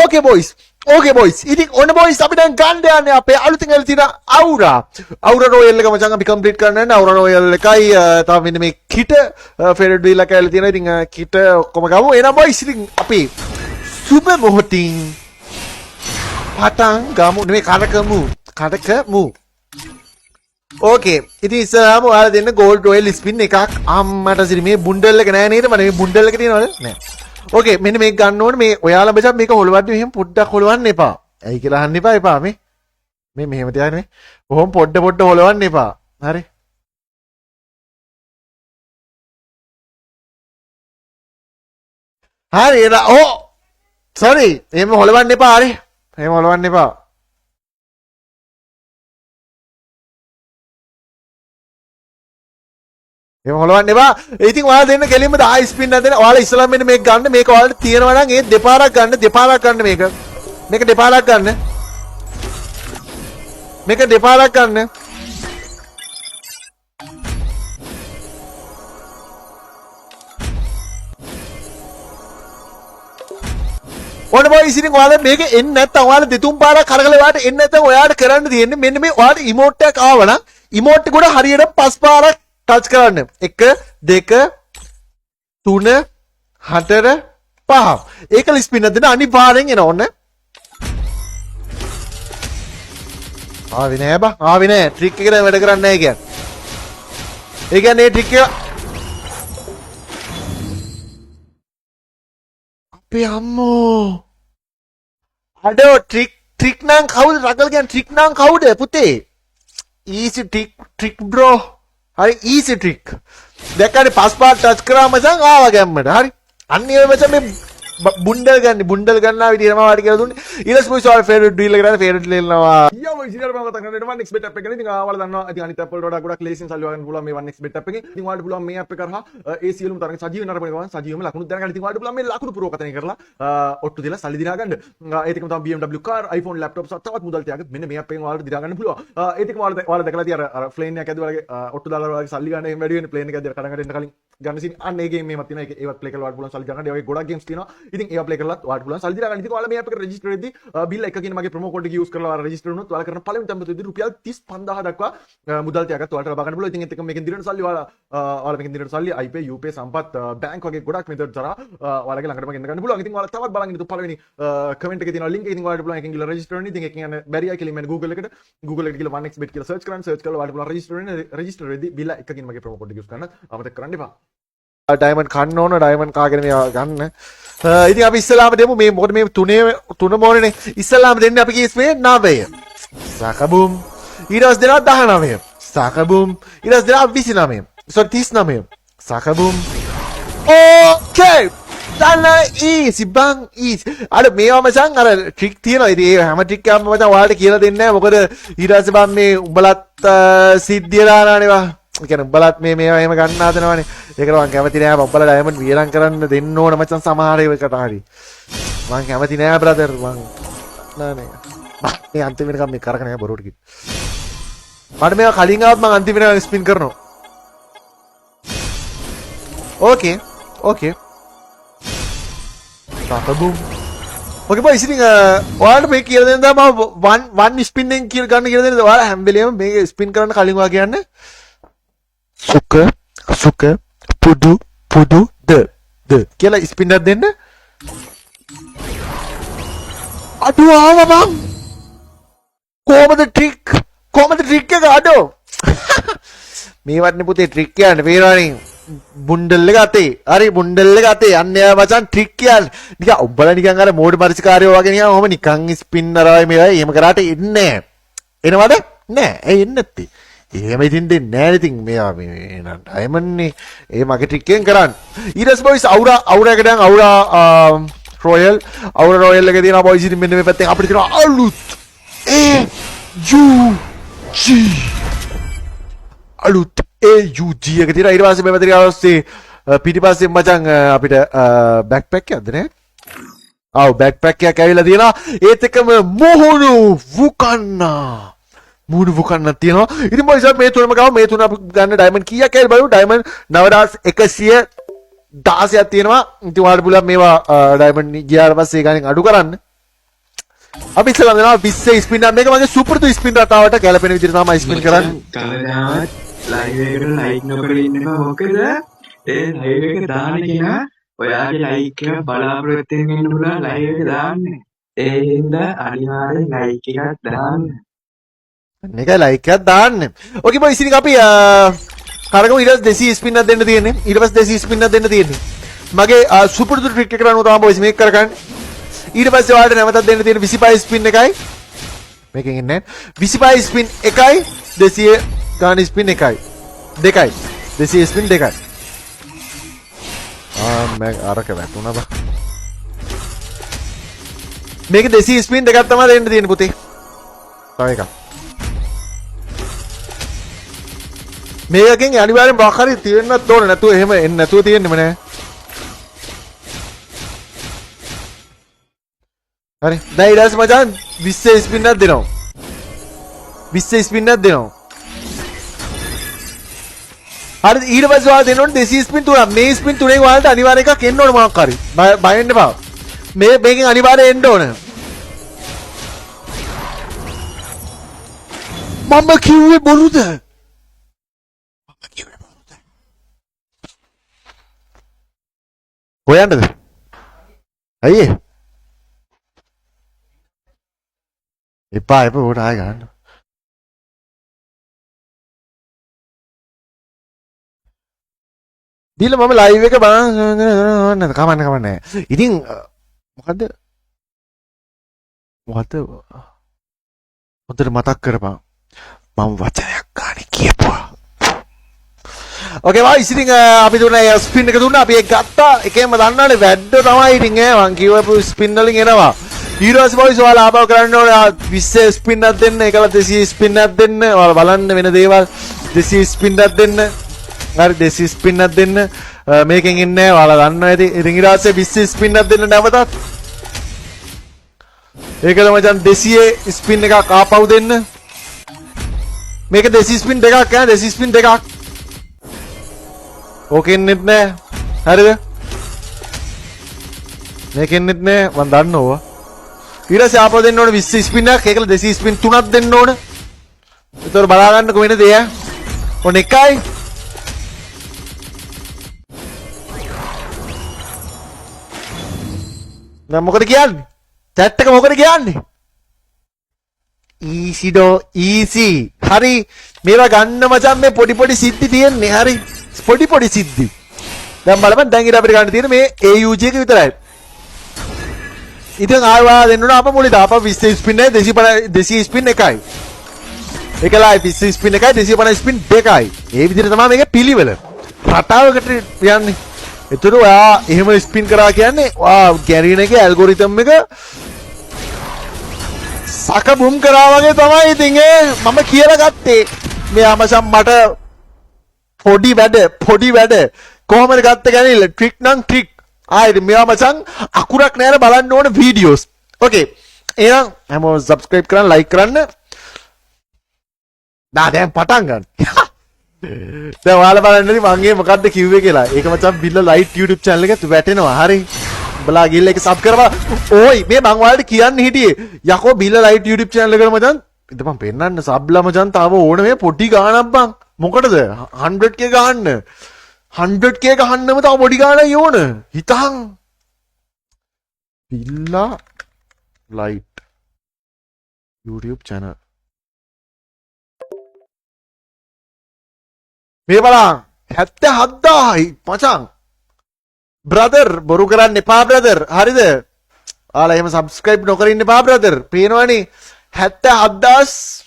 Okay boys. Okay boys. ඉතින් ඔන්න boys අපි දැන් ගන්න යන්නේ අපේ අලුතින් එළ තියෙන Aura. Aura Royal එක මචං අපි කම්ප්ලීට් කරන්න යන්නේ. Aura Royal එකයි තව මෙන්න මේ kit favorite wheel එක ඇවිල්ලා තියෙනවා. ඉතින් kit ඔක්කොම ගමු. එහෙනම් boys ඉතින් අපි සුබ මොහොතින් පටන් ගමු. නෙමෙයි කඩකමු. Okay. ඉතින් ඉස්සරහම ඔයාලා දෙන්න gold royal spin එකක්. අම්මට සිරි මේ බුන්ඩල් එක නෑ නේද? මට මේ බුන්ඩල් එක තියෙනවද? නෑ. ඕකේ මෙන්න මේක ගන්න ඕනේ මේ ඔයාලා බචා මේක හොලවන්න මෙහෙම පොඩ්ඩක් හොලවන්න එපා. ඇයි කියලා අහන්න එපා මේ මෙහෙම තියාගෙන මේ. කොහොම පොඩ හොලවන්න එපා. හරි. හරි එන ඕ sorry එහෙම හොලවන්න එපා හරි. එහෙම හොලවන්න එපා. එහෙම හොලවන්න එපා. ඉතින් ඔයාලා දෙන්න කෙලින්ම 10 ස්පින් නැදෙන. ඔයාලා ඉස්සලා මෙන්න මේක ගන්න. මේක ඔයාලට තියෙනවා නම් ඒ දෙපාරක් ගන්න මේක. මේක දෙපාරක් ගන්න. මේක දෙපාරක් ගන්න. ඔන්න boys ඉතින් ඔයාලා මේක එන්නේ නැත්තම් ඔයාලා දෙතුන් පාරක් කරකලා වාට එන්නේ නැත්තම් ඔයාලට කරන්න තියෙන්නේ මෙන්න මේ ඔයාලට ඉමෝට් එකක් ආවනම් ඉමෝට් එක උඩ හරියට 5 පාරක් ටච් කරන්න. 1 2 3 4 5. ඒක ස්පින් දෙන්න අනිවාර්යෙන් එන ඕන. ආවේ නෑ බා. ආවේ නෑ. ට්‍රික් එක දැන් වැඩ කරන්නේ නෑ කියන්නේ. ඒ කියන්නේ ට්‍රික් එක අපේ අම්මෝ. අඩෝ ට්‍රික් නම් කවුද? රගල් කියන්නේ ට්‍රික් නම් කවුද පුතේ? easy trick bro. හරි easy trick. දැක්කනේ පස් පාට ටච් කරාම මචං ආවා ගැම්මට. හරි. අන්න ඒ මචං මේ බුන්ඩල් ගන්නවා විදිහට මම වාට කියලා දුන්නේ. ඊළස් මොයිස් ඔයාලා ෆේවරිට් ඩීල් එක කරලා ෆේවරිට් ලෙල්නවා. ඊයා මොයිස් ඉතින් මම කතා කරන්නේ 1x bet app එක. ඉතින් ඔයාලා දන්නවා ඉතින් අනිත් app වලට වඩා ගොඩක් ලේසියෙන් සල්ලි හොයන්න පුළුවන් මේ 1x bet app එකේ. ඉතින් ඔයාලට පුළුවන් මේ app එක කරහා ඒ සියලුම තරඟ සජීව නරඹන ගමන් සජීවම ලකුණු දැනගන්න. ඉතින් ඔයාලට පුළුවන් මේ ලකුණු පුරවකතනය කරලා ඔට්ටු දීලා සල්ලි දිනා ගන්න. ඒත් එකම තමයි BMW car, iPhone laptop සහ තවත් මුදල් තියාගෙන මෙන්න මේ app එකෙන් ඔයාලට දිනා ගන්න පුළුවන්. ඒත් එකම ඔයාලා දැකලා තිය අර ප්ලේන් එකක් ඇදුවා වගේ ඔට්ටු දාලා වගේ සල්ලි ගන්න එහෙම වැඩි වෙන්නේ ප්ලේන් එක ඇද්දලා කඩන් ගන්න කලින් ගන්න සින් අන්න ඒ ගේම් එකක් තියෙනවා. ඒවත් ප්ලේ කරලා ඔයාලට පුළුවන් සල්ලි ගන්න. ඒ වගේ ගොඩක් ගේම්ස් තියෙනවා. ඉතින් ඒවා ප්ලේ කරලා ඔයාලට පුළුවන් සල්ලි දිනා ගන්න. ඉතින් ඔයාලා මේ app එකට රෙජිස්ටර් වෙද්දී බිල් එක කියන මගේ ප්‍රොමෝ කෝඩ් එක යූස් කරලා ඔයාලා රෙජිස්ටර් වුණොත් ඔයාලා කරන පළවෙනි තැම්පතේදී රුපියල් 35000 දක්වා මුදල් තියාගත්ත ඔයාලට ලබා ගන්න පුළුවන්. ඉතින් ඒත් එක්ක මේකෙන් දිරන සල්ලි ඔයාලා මේකෙන් දිරන සල්ලි iPay, UPay, සම්පත්, බැංක් වගේ ගොඩක් මෙතන තරහා ඔයාලගේ ළඟටම ගෙන්න ගන්න පුළුවන්. ඉතින් ඔයාලා තවත් බලන් ඉන්න පළවෙනි කමෙන්ට් එකේ තියෙනවා link එක. ඉතින් ඔයාලට පුළුවන් එකෙන් ගිහලා රෙජිස්ටර් වෙන්න. ඉතින් එකෙන් යන බැරි අය කියලා මෙන්න Google එකට ගිහලා 1x bet කියලා සර්ච් කරලා ඔයාලට පුළුවන් රෙජිස්ටර් වෙන්න. රෙජිස්ටර් වෙද්දී බිල් එකකින් මගේ ප්‍රොමෝ කෝඩ් එක යූස් කරන්න අමතක කරන්න එපා. ඩයමන්ඩ් කන්න ඕන ඩයමන්ඩ් කාගෙන මේ ගන්න. ඉතින් අපි ඉස්සලාම දෙමු මේ මොකද මේ තුනම ඕනේ. ඉස්සලාම දෙන්නේ අපි කීස් මේ 9. සකබුම්. ඊළඟ දෙනා 19. සකබුම්. ඊළඟ දෙනා 29. sorry 39. සකබුම්. ඕකේ. දන්න ඊසි බං ඊසි. අර මේවා මචං අර ට්‍රික් තියෙනවා. ඉතින් ඒ හැම ට්‍රික් එකක්ම මචං ඔයාලට කියලා දෙන්නේ නැහැ. මොකද ඊට පස්සේ බං මේ උඹලත් සිද්ධිය දානවානේ. ඒ කියන්නේ උඹලත් මේවා එහෙම ගන්න හදනවානේ. ඒකට මම කැමති නෑ. උඹලා ඩයමන්ඩ් වියලම් කරන්න දෙන්න ඕන මචං සමහර ඒවාකට හරි. මම කැමති නෑ බ්‍රදර්. මම නෑ. මේ අන්තිම වෙනකම් මේ කරගෙන යන්න බොරුවට කිව්වා. මට මේවා කලින් ආවත් මම අන්තිම වෙනකම් ස්පින් කරනවා. ඕකේ. තාතබුම්. ඕකේ බොයිස් ඉතින් ඔයාලට මේ කියලා දෙන්න තමයි මම 1 ස්පින් එකෙන් කියලා ගන්න කියලා දෙන්න. ඔයාලා හැම වෙලේම මේක ස්පින් කරන්න කලින් ඔයා කියන්නේ සුක පුදු ද කියලා ස්පින් එකක් දෙන්න. අඩෝ ආවා බං. කොහමද ට්‍රික් එක අඩෝ. මේ වටනේ පුතේ ට්‍රික් කියන්නේ පේනවනේ. බුන්ඩල් එක අතේ. හරි බුන්ඩල් එක අතේ. අන්න එයා මචං ට්‍රික් කියන්නේ. නිකන් උඹලා නිකන් අර මෝඩ පරිචකාරයෝ වගේ නිකන් ඔහම නිකන් ස්පින් අරවයි මේවයි එහෙම කරාට එන්නේ නැහැ. එනවද? නැහැ. ඇයි එන්නේ නැත්තේ? එහෙම ඉතින් දෙන්නේ නැහැ ඉතින් මේවා මේ නන් ඩයමන්ඩ්නේ. ඒ මගේ ට්‍රික් එකෙන් කරන්නේ. ඊටස් බොයිස් අවුරා එක දැන් අවුරා රොයල් එකේ තියෙනවා බොයිස් ඉතින් මෙන්න මේ පැත්තෙන් අපිට තියෙනවා අලුත් AUG එක තියෙනවා. ඊට පස්සේ මේ පැත්තට ගියාස්සේ පිටිපස්සේ මචං අපිට බෑක්පැක් එකක්ද නේ? ආව් බෑක්පැක් එකක් ඇවිල්ලා තියෙනවා. ඒත් එක්කම මොහුණු වුකන්න තියෙනවා. ඉතින් බොයිස් මේ තුනම ගාව මේ තුන අපි ගන්න ඩයමන්ඩ් කීයක් කියලා බලමු. ඩයමන්ඩ් 9116ක් තියෙනවා. ඉතින් ඔයාලට පුළුවන් මේවා ඩයමන්ඩ් ගියාට පස්සේ ඒ ගානෙන් අඩු කරන්න. අපි ඉස්සෙල්ලා දෙනවා 20 ස්පින් එක මේක මගේ සුපුරුදු ස්පින් රටාවට ගැලපෙන විදිහට තමයි ස්පින් කරන්නේ. කවදාවත් ලයිව් එකට ලයික් නොකර ඉන්නවා මොකද ඒ ලයිව් එක දාන කෙනා ඔයාගේ ලයික් එක බලාපොරොත්තු වෙන්න ඉන්න පුළුවන් ලයිව් එක දාන්නේ ඒ හින්දා අනිවාර්යෙන් ලයික් එකක් දාන්න මේකයි ලයික් එකක් දාන්න. ඕකේ බොයි ඉතින් අපි කරගමු ඊට පස්සේ 200 ස්පින් එකක් දෙන්න තියෙන්නේ. ඊට පස්සේ 200 ස්පින් එකක් දෙන්න තියෙන්නේ. මගේ සුපුරුදු ට්‍රික් එක කරනවා තමයි බොයිස් මේක කරගන්නේ. ඊට පස්සේ ඔයාලට නැවතත් දෙන්න තියෙන 25 ස්පින් එකයි මේකෙන් ඉන්නේ 25 ස්පින් එකයි 200 ගාන ස්පින් එකයි දෙකයි 200 ස්පින් දෙකයි මම අරක වැටුණා බා මේක 200 ස්පින් දෙකක් තමයි දෙන්න තියෙන්නේ පුතේ තව එකක් මේකෙන් අනිවාර්යෙන් මොකක් හරි තියෙන්නත් ඕනේ නැතුව එහෙම එන්නේ නැතුව තියෙන්නෙම නෑ හරි දැන් ඊට පස්සේ මචං 20 ස්පින් එකක් දෙනවා 20 ස්පින් එකක් දෙනවා හරි ඊට පස්සේ ඔයාලා දෙන්න ඕනේ 200 ස්පින් තුනක් මේ ස්පින් තුනෙන් ඔයාලට අනිවාර්යෙන් එකක් එන්න ඕනේ මොකක් හරි බය වෙන්න එපා මේකෙන් අනිවාර්යෙන් එන්න ඕනේ මම කිව්වේ බොරුද හොයන්නද අයියේ එපා උඩ ආය ගන්න දීලා මම ලයිව් එක බලන්න කමන්නේ ඉතින් මොකද්ද හොඳට මතක් කරපන් මම වචනයක් ගානේ කියපුවා ඕකේ බයි ඉතින් අපි දුන්නා ස්පින් එක දුන්නා අපි ඒක ගත්තා එකෙන්ම දන්නවනේ වැඩ තමයි ඉතින් මං කියවපු ස්පින් වලින් එනවා ඊට පස්සේ බොයිස් ඔයාලා ආපහු කරන්න ඕනේ 20 ස්පින් එකක් දෙන්න ඒකලා 200 ස්පින් එකක් දෙන්න ඔයාලා බලන්න වෙන දේවල් 200 ස්පින් එකක් දෙන්න හරි 200 ස්පින් එකක් දෙන්න මේකෙන් ඉන්නේ ඔයාලා දන්නවා ඇති ඉතින් ඊට පස්සේ 20 ස්පින් එකක් දෙන්න නැවතත් ඒකද මචං 200 ස්පින් එකක් ආපහු දෙන්න මේක 200 ස්පින් දෙකක් ඈ 200 ස්පින් දෙකක් ඕකෙන්නෙත් නෑ හරිද මේකෙන්නෙත් නෑ මම දන්නවා ඊට පස්සේ ආපහු දෙන්න ඕනේ 20 ස්පින් එකක් ඒකල 200 ස්පින් තුනක් දෙන්න ඕනේ ඒතර බලා ගන්නකො වෙන දේ ඈ ඔන්න එකයි දැන් මොකද කියන්නේ chat එක මොකද කියන්නේ easy do easy හරි මේවා ගන්න මචං මේ පොඩි පොඩි සිද්ධි තියෙන්නේ හරි පොඩි පොඩි සිද්ධි දැන් බලන්න දැන් ඊට අපිට ගන්න තියෙන්නේ මේ AUG එක විතරයි ඉතින් ආවා දෙන්න ඕන අප මුලින්ද අප 20 ස්පින් එකයි 250 ස්පින් එකයි එකලයි 20 ස්පින් එකයි 250 ස්පින් දෙකයි ඒ විදිහට තමයි මේකේ පිළිවෙල රටාවකට යන්නේ ඒතර ඔයා එහෙම ස්පින් කරා කියන්නේ ඔයා ගැරින එකේ ඇල්ගොරිතම් එක සක බුම් කරා වගේ තමයි ඉතින් මම කියලා ගත්තේ මෙයා මචං මට පොඩි වැඩ කොහොමද ගත්තේ කියන්නේ ට්‍රික් නම් ට්‍රික් ආයෙත් මෙයා මචං අකුරක් නෑර බලන්න ඕන වීඩියෝස් ඕකේ එහෙනම් හැමෝම සබ්ස්ක්‍රයිබ් කරන්න ලයික් කරන්න දැන් පටන් ගන්න දැන් ඔයාලා බලන්න ඉතින් මම මොකද්ද කිව්වේ කියලා ඒක මචං බිල්ල ලයිට් YouTube channel එකට වැටෙනවා හරි බලා ගිහලා ඒක සබ් කරපන් ඕයි මේ මං ඔයාලට කියන්න හිටියේ යකෝ බිල්ල ලයිට් YouTube channel එකට මචං ඉතින් මම පෙන්නන්න සබ්ලා මචං තාම ඕන මේ පොඩි ගාණක් බං මොකටද 100k ගහන්න 100k ගහන්නම තව පොඩි ගාණක් ඕන හිතහන් බිල්ලා ලයිට් YouTube channel මේ බලන්න 77000යි මචං බ්‍රදර් බොරු කරන්න එපා බ්‍රදර් හරිද ඔයාලා එහෙම සබ්ස්ක්‍රයිබ් නොකර ඉන්න එපා බ්‍රදර් පේනවනේ 77000